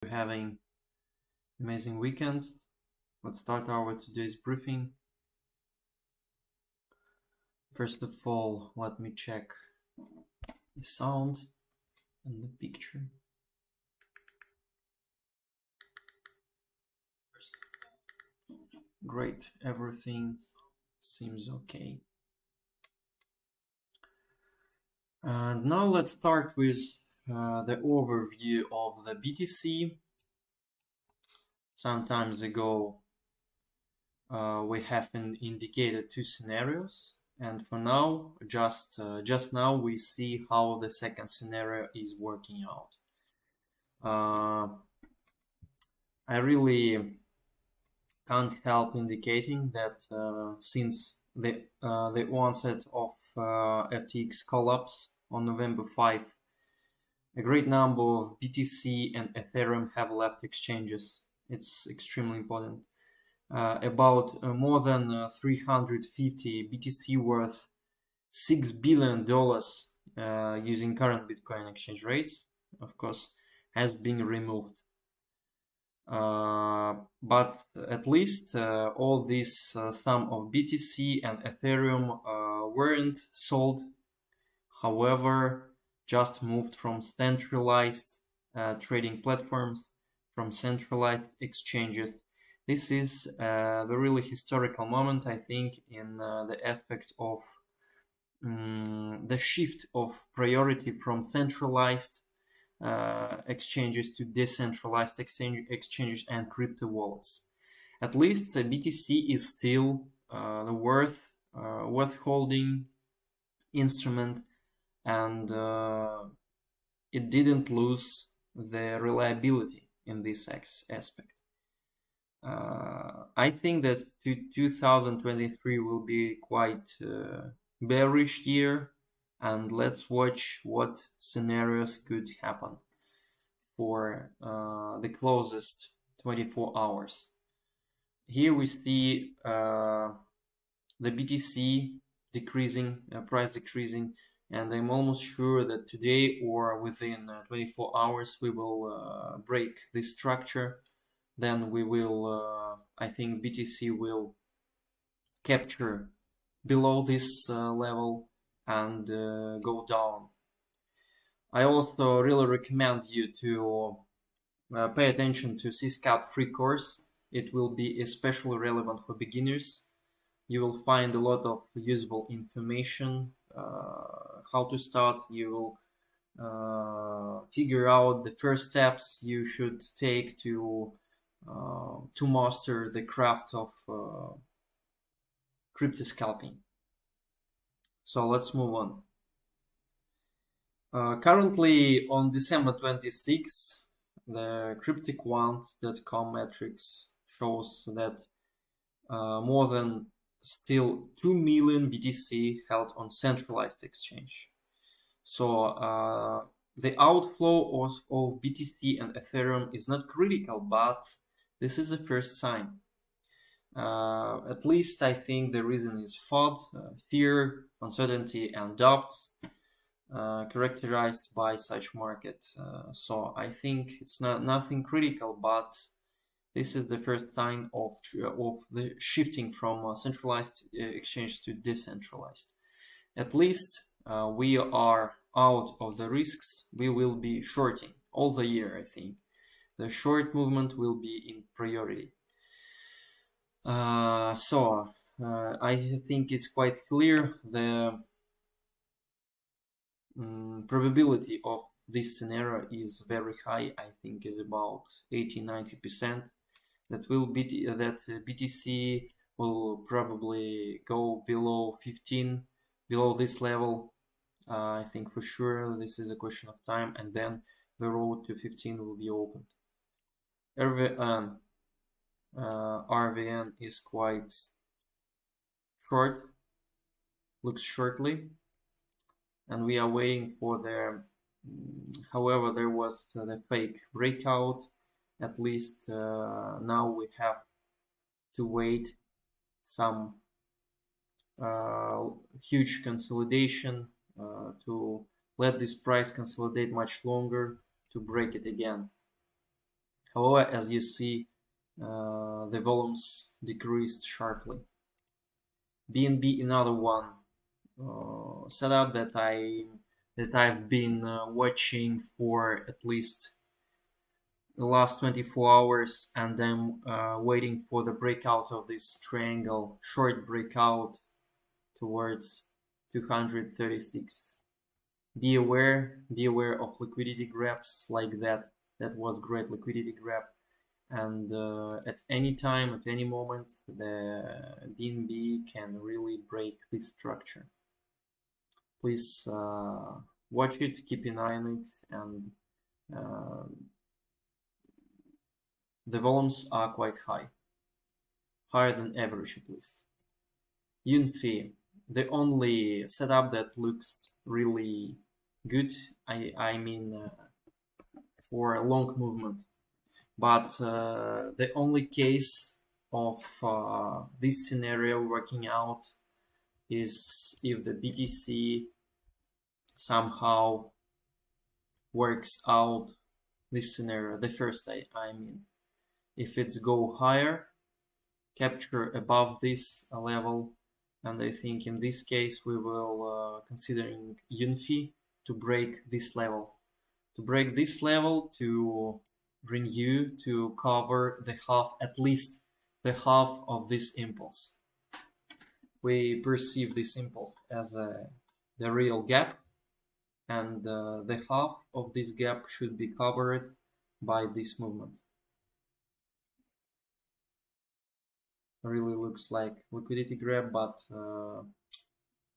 Having amazing weekends. Let's start our today's briefing. First of all, let me check the sound and the picture. Great, everything seems okay. And now let's start with the overview of the BTC. Some time ago we have indicated two scenarios, and for now, just now we see how the second scenario is working out. I really can't help indicating that since the onset of FTX collapse on November 5, a great number of BTC and Ethereum have left exchanges. It's extremely important. About more than 350 BTC worth $6 billion using current Bitcoin exchange rates, of course, has been removed. But at least all this sum of BTC and Ethereum weren't sold, however, just moved from centralized trading platforms, from centralized exchanges. This is the really historical moment, I think, in the aspect of the shift of priority from centralized exchanges to decentralized exchanges and crypto wallets. At least BTC is still the worth holding instrument, and it didn't lose the reliability in this aspect. I think that 2023 will be quite bearish year, and let's watch what scenarios could happen for the closest 24 hours. Here we see the BTC decreasing, price decreasing, and I'm almost sure that today or within 24 hours we will break this structure. Then we will, I think BTC will capture below this level and go down. I also really recommend you to pay attention to CSCALP free course. It will be especially relevant for beginners. You will find a lot of usable information, how to start. You will figure out the first steps you should take to master the craft of crypto scalping. So let's move on. Currently on December 26, the cryptoquant.com metrics shows that more than still 2 million BTC held on centralized exchange. So the outflow of BTC and Ethereum is not critical, but this is the first sign. At least I think the reason is FUD, fear, uncertainty, and doubts characterized by such market. So I think it's nothing critical, but this is the first sign of the shifting from centralized exchange to decentralized. At least we are out of the risks. We will be shorting all the year, I think. The short movement will be in priority. I think it's quite clear the probability of this scenario is very high. I think is about 80-90%. That BTC will probably go below 15, below this level. I think for sure this is a question of time, and then the road to 15 will be opened. RVN is quite short, looks shortly, and we are waiting for the, however, there was the fake breakout. At least now we have to wait some huge consolidation to let this price consolidate much longer to break it again. However, as you see, the volumes decreased sharply. BNB, another one setup that I've been watching for at least the last 24 hours, and then waiting for the breakout of this triangle, short breakout towards 236. Be aware of liquidity grabs like that. That was great liquidity grab, and at any time, at any moment, the BNB can really break this structure. Please watch it, keep an eye on it, and the volumes are quite high, higher than average at least. UNFI, the only setup that looks really good, I mean for a long movement, but the only case of this scenario working out is if the BTC somehow works out this scenario, the first I mean, if it's go higher, capture above this level, and I think in this case we will considering UNFI to break this level. To break this level to bring you to cover the half, at least the half of this impulse. We perceive this impulse as the real gap, and the half of this gap should be covered by this movement. Really looks like liquidity grab, but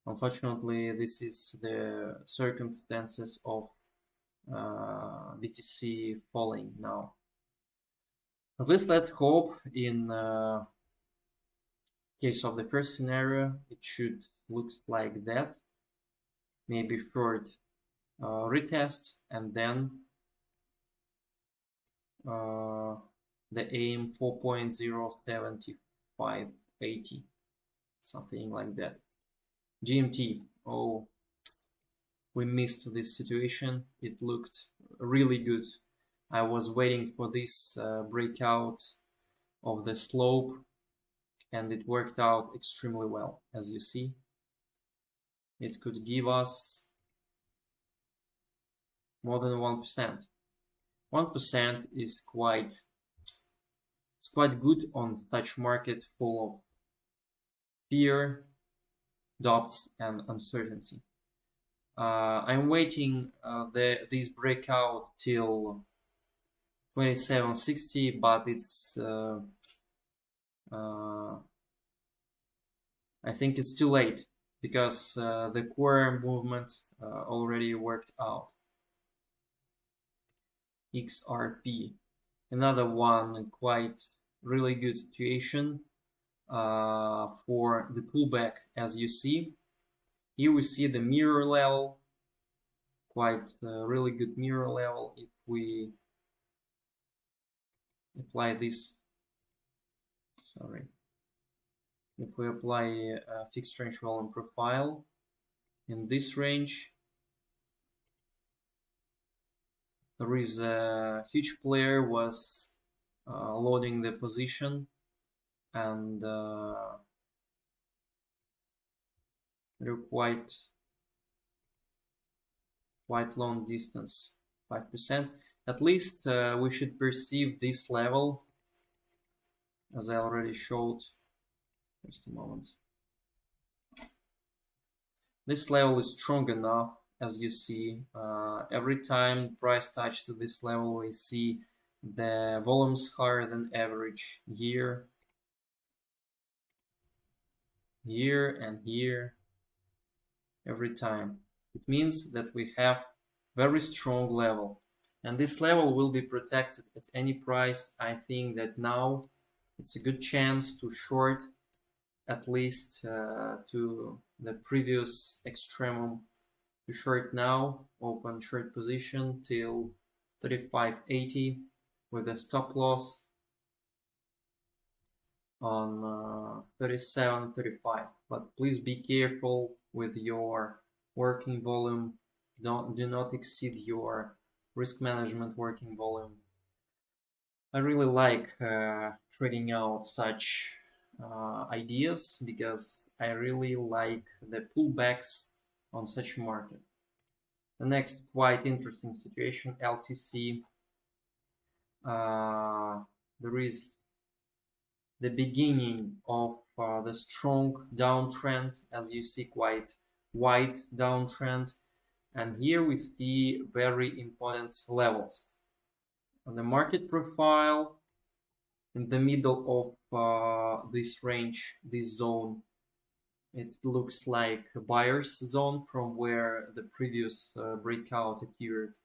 unfortunately this is the circumstances of BTC falling now. At least let's hope in case of the first scenario it should look like that. Maybe short retest, and then the aim 4.07580, something like that. GMT, oh, we missed this situation. It looked really good. I was waiting for this breakout of the slope, and it worked out extremely well. As you see, it could give us more than 1%. 1% is quite good on such market full of fear, doubts, and uncertainty. I'm waiting this breakout till 2760, but it's I think it's too late because the core movement already worked out. XRP, another one quite really good situation for the pullback. As you see, here we see the mirror level, quite really good mirror level. If we apply this, if we apply a fixed range volume profile in this range, there is a huge player was loading the position, and they're quite long distance, 5%. At least we should perceive this level, as I already showed. Just a moment. This level is strong enough. As you see, every time price touches this level, we see the volumes higher than average here, and here, every time. It means that we have very strong level, and this level will be protected at any price. I think that now it's a good chance to short at least to the previous extremum. To short now, open short position till 3580 with a stop loss on 37.35. But please be careful with your working volume. Do not exceed your risk management working volume. I really like trading out such ideas because I really like the pullbacks on such a market. The next quite interesting situation, LTC. There is the beginning of the strong downtrend, as you see, quite wide downtrend, and here we see very important levels on the market profile. In the middle of this range, this zone, it looks like a buyer's zone from where the previous breakout appeared.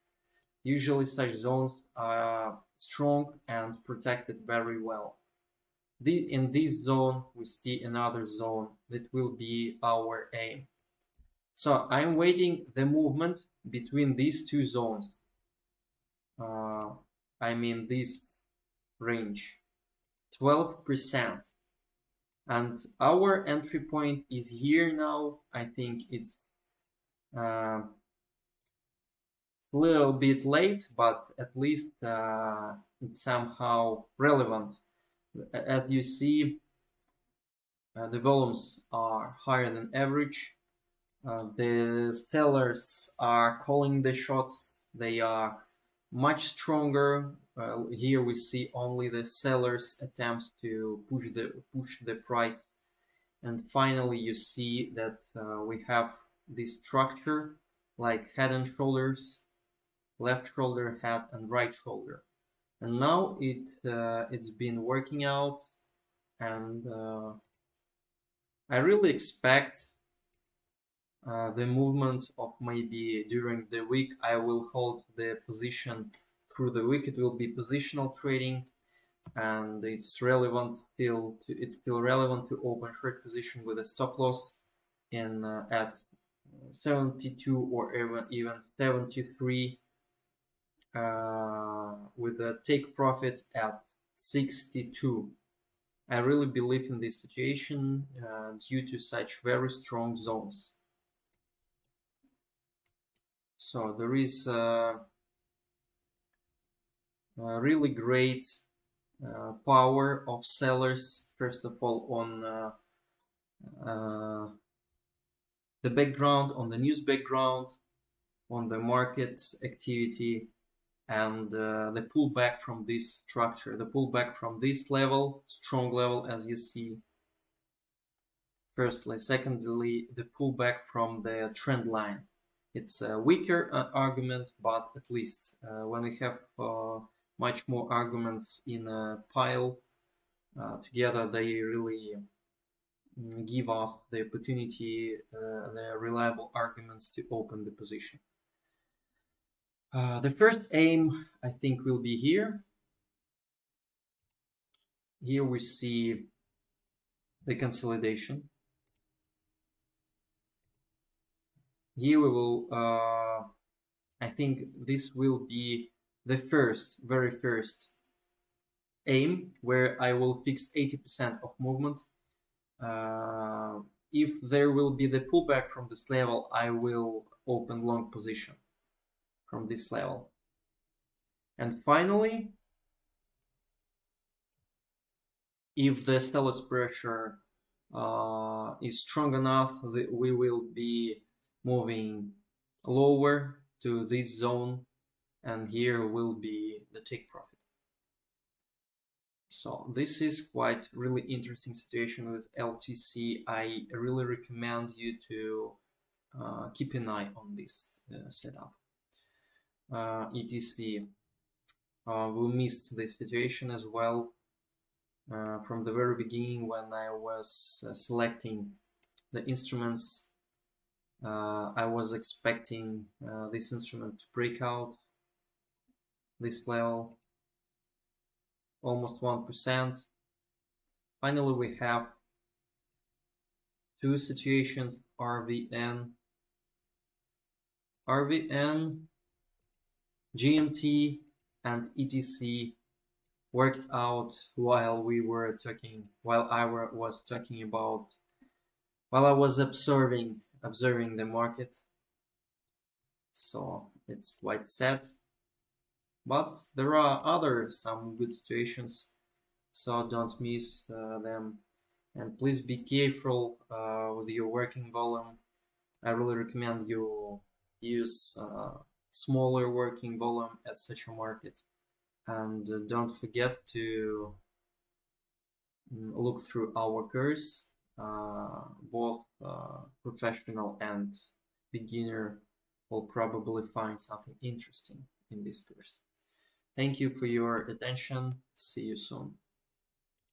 Usually such zones are strong and protected very well. In this zone, we see another zone that will be our aim. So I'm waiting the movement between these two zones. I mean this range, 12%. And our entry point is here now. I think it's a little bit late, but at least it's somehow relevant. As you see, the volumes are higher than average. The sellers are calling the shots. They are much stronger. Here we see only the sellers' attempts to push the price, and finally you see that we have this structure like head and shoulders, left shoulder, head, and right shoulder. And now it's been working out, and I really expect the movement of maybe during the week. I will hold the position through the week. It will be positional trading, and it's relevant it's still relevant to open short position with a stop loss in at 72 or even 73, with a take profit at 62. I really believe in this situation due to such very strong zones. So there is a really great power of sellers, first of all, on the background, on the news background, on the market activity, and the pullback from this structure, the pullback from this level, strong level, as you see. Firstly, secondly, the pullback from the trend line. It's a weaker argument, but at least when we have much more arguments in a pile together, they really give us the opportunity, the reliable arguments to open the position. The first aim, I think, will be here. Here we see the consolidation. Here we will, I think this will be the very first aim where I will fix 80% of movement. If there will be the pullback from this level, I will open long position from this level. And finally, if the seller's pressure is strong enough, we will be moving lower to this zone, and here will be the take profit. So this is quite really interesting situation with LTC. I really recommend you to keep an eye on this setup. ETC, we missed this situation as well from the very beginning when I was selecting the instruments. I was expecting this instrument to break out this level, almost 1%. Finally, we have two situations, RVN, GMT, and ETC worked out while we were talking, while I was talking about, while I was observing the market. So it's quite sad, But there are some good situations, so don't miss them. And please be careful with your working volume. I really recommend you use smaller working volume at such a market. And don't forget to look through our course. Both professional and beginner will probably find something interesting in this course. Thank you for your attention. See you soon.